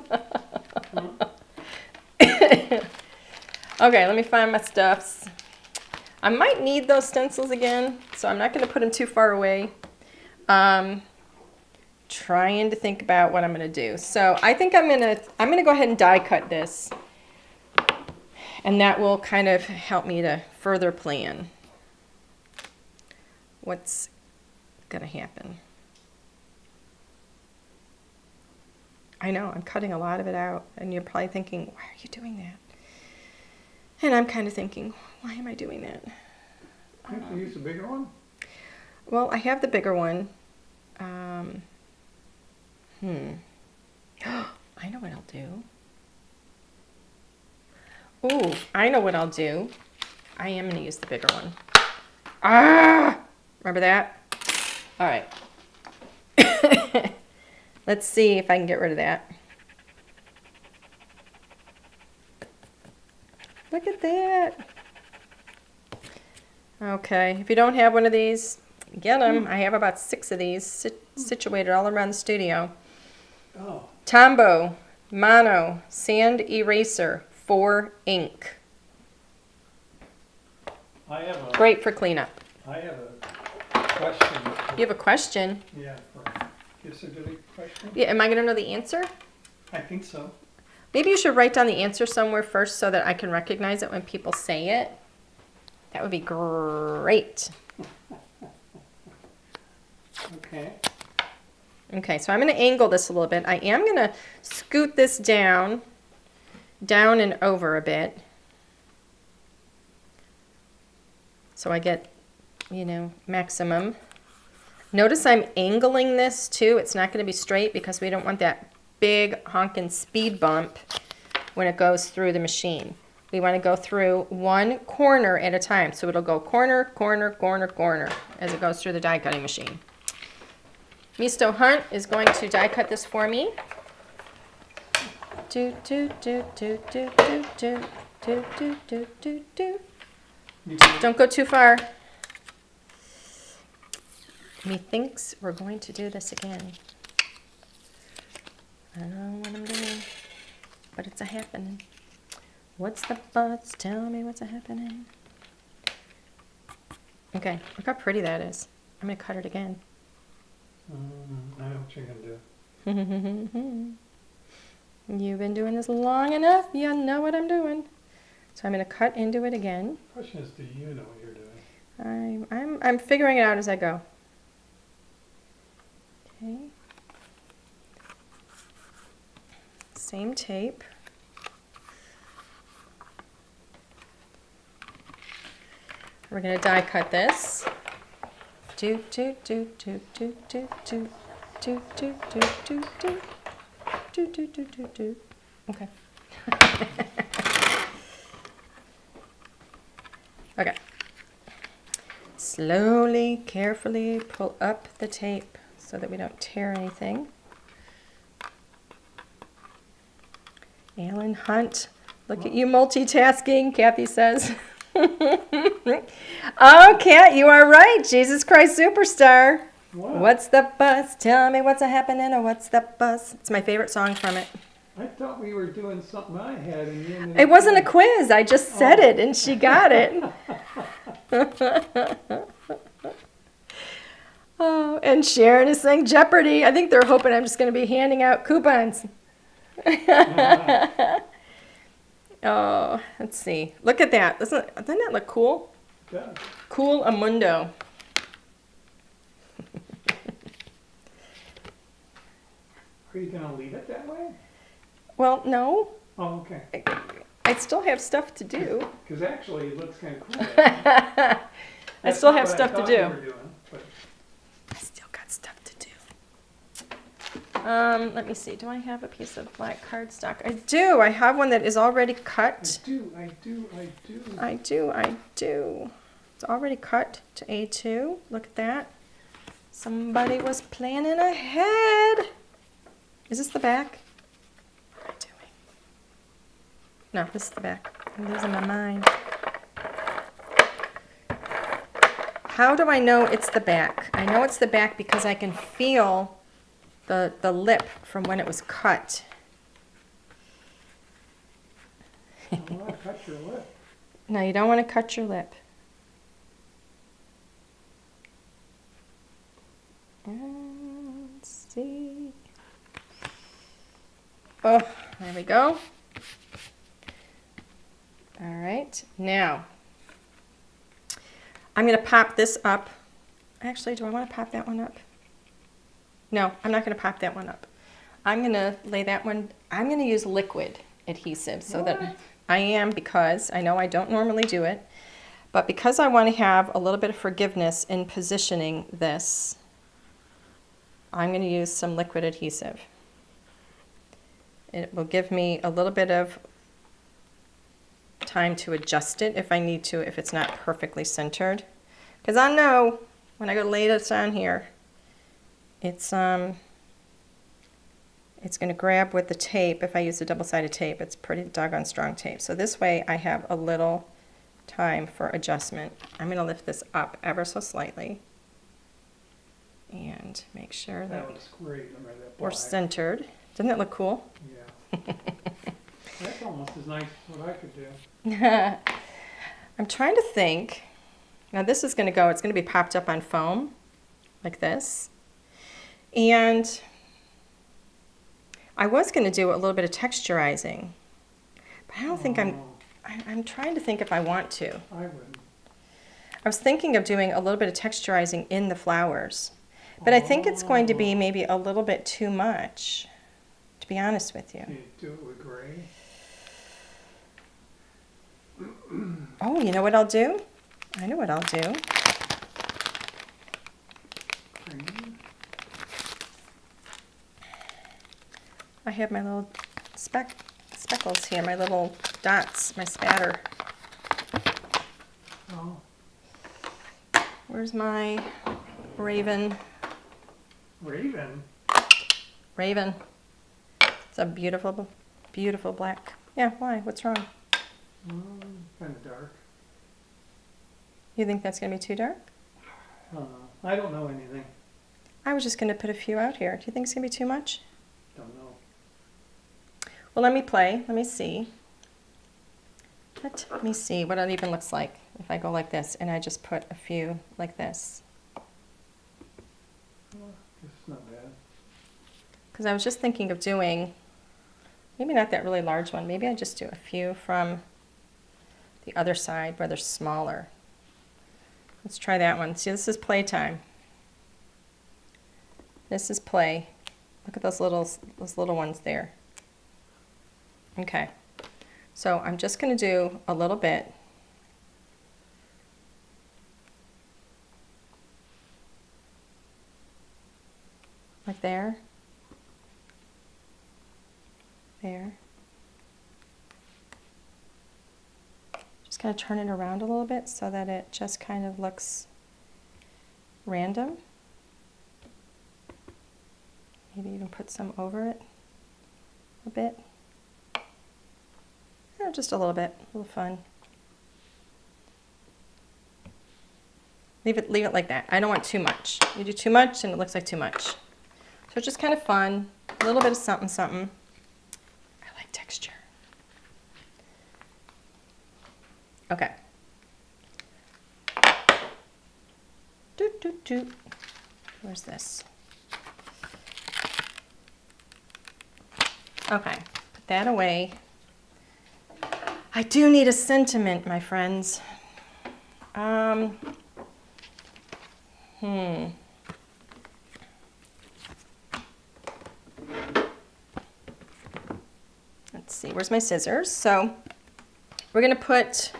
Okay, let me find my stuffs. I might need those stencils again, so I'm not going to put them too far away. Trying to think about what I'm going to do. So I think I'm going to go ahead and die cut this, and that will kind of help me to further plan what's going to happen. I know, I'm cutting a lot of it out, and you're probably thinking, why are you doing that? And I'm kind of thinking, why am I doing that? You have to use a bigger one? Well, I have the bigger one. I know what I'll do. Ooh, I know what I'll do. I am going to use the bigger one. Ah! Remember that? All right. Let's see if I can get rid of that. Look at that. Okay, if you don't have one of these, get them. I have about 6 of these situated all around the studio. Oh. Tombow, Mono, Sand Eraser, 4 ink. Great for cleanup. I have a question. You have a question? Yeah, for gift certificate question? Yeah, am I going to know the answer? I think so. Maybe you should write down the answer somewhere first so that I can recognize it when people say it. That would be great. Okay. Okay, so I'm going to angle this a little bit. I am going to scoot this down and over a bit. So I get, you know, maximum. Notice I'm angling this too. It's not going to be straight because we don't want that big honkin' speed bump when it goes through the machine. We want to go through one corner at a time. So it'll go corner, corner, corner, corner as it goes through the die cutting machine. Misto Hunt is going to die cut this for me. Do, do, do, do, do, do, do, do, do, do, do, do. Don't go too far. Methinks we're going to do this again. I don't know what I'm doing, but it's a happening. What's the buzz? Tell me what's a happening. Okay, look how pretty that is. I'm going to cut it again. I know what you're going to do. You've been doing this long enough. You know what I'm doing. So I'm going to cut into it again. The question is, do you know what you're doing? I'm figuring it out as I go. Okay. Same tape. We're going to die cut this. Do do do do do do do do do do do do do do do do do. Okay. Okay. Slowly, carefully pull up the tape so that we don't tear anything. Alan Hunt, look at you multitasking, Kathy says. Oh, Kat, you are right. Jesus Christ Superstar. What? What's the buzz? Tell me what's a happening or what's the buzz? It's my favorite song from it. I thought we were doing something I had, and you ended It up wasn't a doing- quiz. I just said it and she got it. Oh, and Sharon is saying Jeopardy. I think they're hoping I'm just going to be handing out coupons. Oh, let's see. Look at that. Doesn't that look cool? Yeah. Cool Amundo. Are you going to leave it that way? Well, no. Oh, okay. I still have stuff to do. Because actually, it looks kind of cool. I still have stuff to do. I still got stuff to do. Let me see. Do I have a piece of black cardstock? I do. I have one that is already cut. I do. I do. It's already cut to A2. Look at that. Somebody was planning ahead. Is this the back? What am I doing? No, this is the back. I'm losing my mind. How do I know it's the back? I know it's the back because I can feel the lip from when it was cut. I want to cut your lip. No, you don't want to cut your lip. Let's see. Oh, there we go. All right, now I'm going to pop this up. Actually, do I want to pop that one up? No, I'm not going to pop that one up. I'm going to lay that one, I'm going to use liquid adhesive so that I am, because I know I don't normally do it, but because I want to have a little bit of forgiveness in positioning this, I'm going to use some liquid adhesive. It will give me a little bit of time to adjust it if I need to, if it's not perfectly centered. Because I know when I go to lay this on here, it's going to grab with the tape. If I use the double-sided tape, it's pretty doggone strong tape. So this way I have a little time for adjustment. I'm going to lift this up ever so slightly and make sure that looks great. That we're black. centered. Doesn't that look cool? Yeah. That's almost as nice as what I could do. I'm trying to think. Now this is going to go, it's going to be popped up on foam like this. And I was going to do a little bit of texturizing, but I don't think I'm trying to think if I want to. I wouldn't. I was thinking of doing a little bit of texturizing in the flowers, But I think it's going to be maybe a little bit too much, to be honest with you. Can you do it with gray? Oh, you know what I'll do? I know what I'll do. Green? I have my little speckles here, my little dots, my spatter. Oh, Where's my Raven? Raven? Raven. It's a beautiful, beautiful black. Yeah, why? What's wrong? Kind of dark. You think that's going to be too dark? I don't know. I don't know anything. I was just going to put a few out here. Do you think it's going to be too much? Don't know. Well, let me play. Let me see. Let me see what it even looks like if I go like this and I just put a few like this. It's not bad. Because I was just thinking of doing, maybe not that really large one. Maybe I just do a few from the other side where they're smaller. Let's try that one. See, this is playtime. This is play. Look at those little ones there. Okay. So I'm just going to do a little bit. Like there. There. Just kind of turn it around a little bit so that it just kind of looks random. Maybe even put some over it a bit. Just a little bit, a little fun. Leave it like that. I don't want too much. You do too much and it looks like too much. So it's just kind of fun, a little bit of something, something. I like texture. Okay. Doot, doot, doot. Where's this? Okay, put that away. I do need a sentiment, my friends. Let's see, where's my scissors? So we're gonna put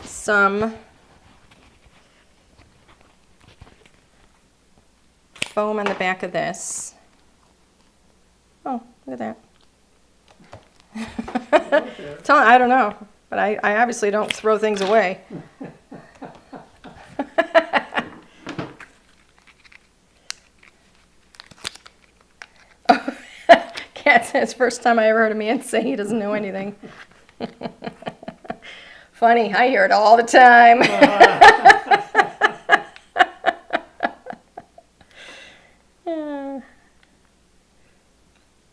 some foam on the back of this. Oh, look at that. I don't know, but I obviously don't throw things away. Cat says, first time I ever heard a man say he doesn't know anything. Funny, I hear it all the time.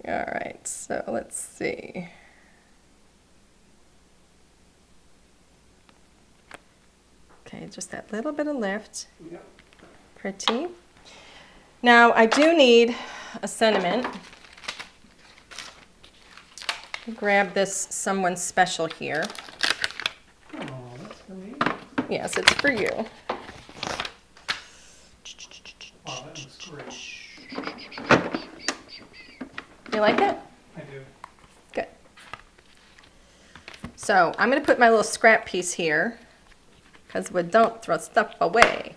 All right, so let's see. Okay, just that little bit of lift. Yep. Pretty. Now, I do need a sentiment. Grab this Someone Special here. Oh, that's for me. Yes, it's for you. Oh, that looks great. You like it? I do. Good. So I'm going to put my little scrap piece here because we don't throw stuff away.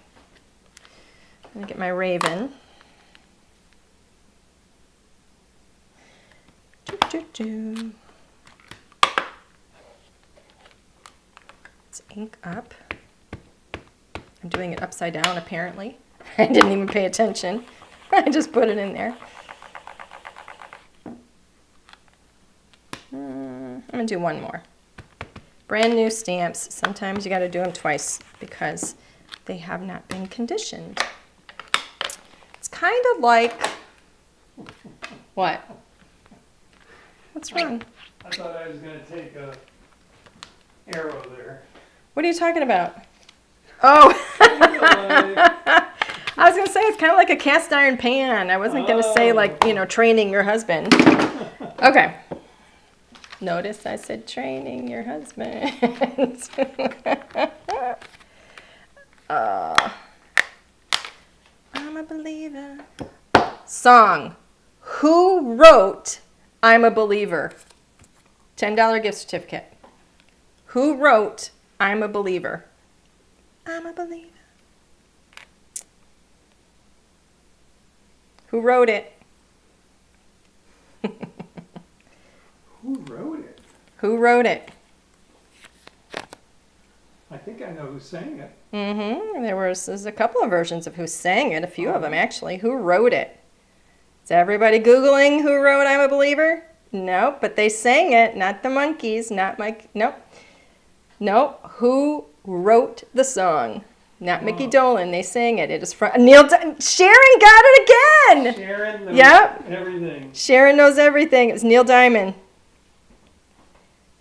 I'm going to get my Raven. Let's ink up. I'm doing it upside down apparently. I didn't even pay attention. I just put it in there. I'm going to do one more. Brand new stamps. Sometimes you got to do them twice because they have not been conditioned. It's kind of like... What? What's wrong? I thought I was going to take a arrow there. What are you talking about? Oh! I was going to say it's kind of like a cast iron pan. I wasn't going to say like, you know, training your husband. Okay. Notice I said training your husband. I'm a believer. Song. Who wrote I'm a Believer? $10 gift certificate. Who wrote I'm a Believer? I'm a believer. Who wrote it? Who wrote it? Who wrote it? I think I know who sang it. There's a couple of versions of who sang it, a few of them actually. Who wrote it? Is everybody Googling who wrote I'm a Believer? Nope, but they sang it, not the Monkees, not Mike. Nope. Nope. Who wrote the song? Not Mickey Dolenz. They sang it. It is from Neil. Sharon got it again. Sharon knows everything. Sharon knows everything. It was Neil Diamond.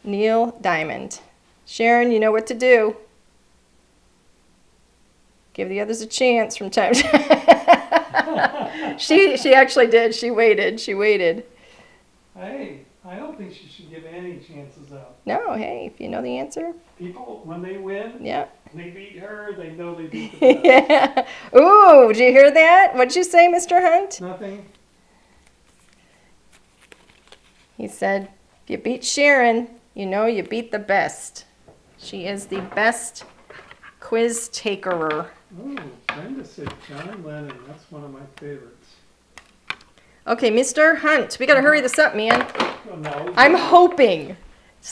Neil Diamond. Sharon, you know what to do. Give the others a chance from time to time. She actually did. She waited. Hey, I don't think she should give any chances up. No, hey, if you know the answer. People, when they win, Yeah. they beat her, they know they beat the best. Yeah. Ooh, did you hear that? What'd you say, Mr. Hunt? Nothing. He said, if you beat Sharon, you know you beat the best. She is the best quiz takerer. Oh, Brenda said John Lennon. That's one of my favorites. Okay, Mr. Hunt, we gotta hurry this up, man. Oh, no. I'm hoping,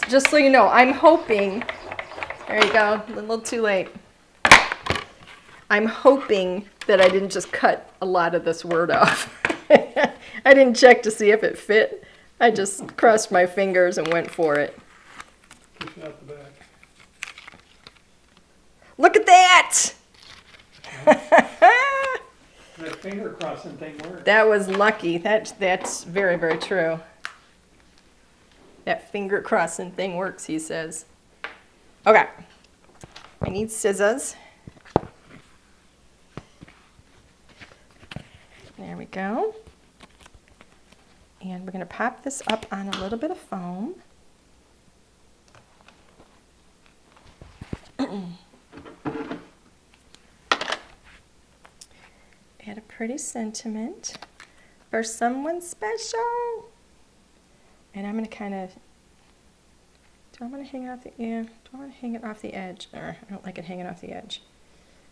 just so you know, I'm hoping, there you go, a little too late. I'm hoping that I didn't just cut a lot of this word off. I didn't check to see if it fit. I just crossed my fingers and went for it. Push it out the back. Look at that! That finger crossing thing works. That was lucky. That's very, very true. That finger crossing thing works, he says. Okay. I need scissors. There we go. And we're going to pop this up on a little bit of foam. Add a pretty sentiment for someone special. And I'm going to kind of, do I want to hang it off the, yeah, do I want to hang it off the edge? Or I don't like it hanging off the edge.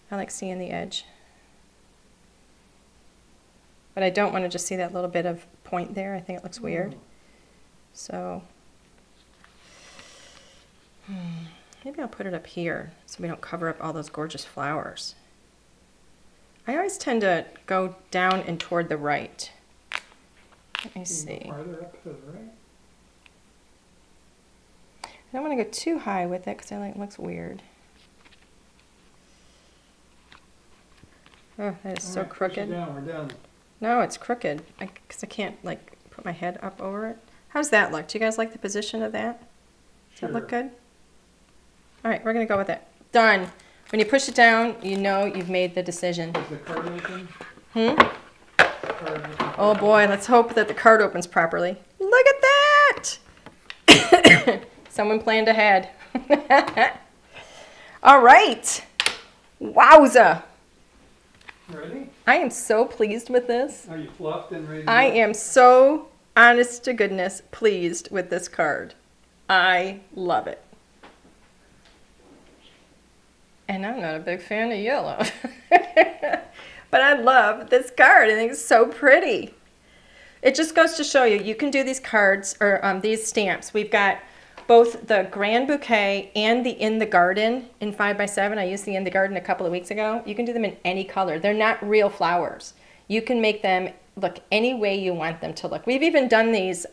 I like seeing the edge. But I don't want to just see that little bit of point there. I think it looks weird. So maybe I'll put it up here so we don't cover up all those gorgeous flowers. I always tend to go down and toward the right. Let me see. Farther up to the right. I don't want to go too high with it because I think it looks weird. Oh, that is so crooked. Push it down, we're done. No, it's crooked because I can't like put my head up over it. How's that look? Do you guys like the position of that? Does that look good? All right, we're going to go with it. Done. When you push it down, you know you've made the decision. Is the card open? Oh boy, let's hope that the card opens properly. Look at that! Someone planned ahead. All right. Wowza. Ready? I am so pleased with this. Are you fluffed and ready to I go? am so, honest to goodness, pleased with this card. I love it. And I'm not a big fan of yellow. But I love this card. I think it's so pretty. It just goes to show you, you can do these cards, or these stamps. We've got both the Grand Bouquet and the In the Garden in 5x7. I used the In the Garden a couple of weeks ago. You can do them in any color. They're not real flowers. You can make them look any way you want them to look. We've even done these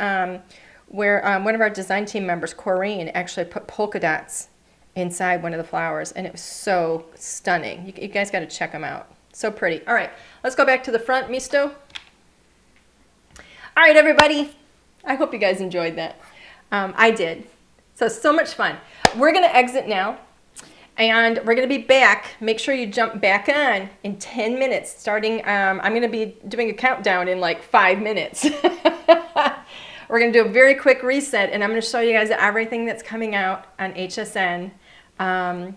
where one of our design team members, Corrine, actually put polka dots inside one of the flowers, and it was so stunning. You guys got to check them out. So pretty. All right, let's go back to the front, Misto. All right, everybody. I hope you guys enjoyed that. I did. So much fun. We're going to exit now, and we're going to be back. Make sure you jump back on in 10 minutes, starting, I'm going to be doing a countdown in like 5 minutes. We're going to do a very quick reset, and I'm going to show you guys everything that's coming out on HSN on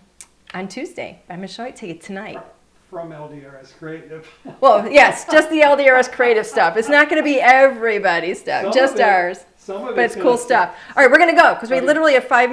Tuesday. I'm going to show it to you tonight. from LDRS Creative. Well, yes, just the LDRS creative stuff. It's not going to be everybody's stuff, Some just of it- ours. Some of But it's gonna cool stay- stuff. All right, we're going to go because we Okay. literally have 5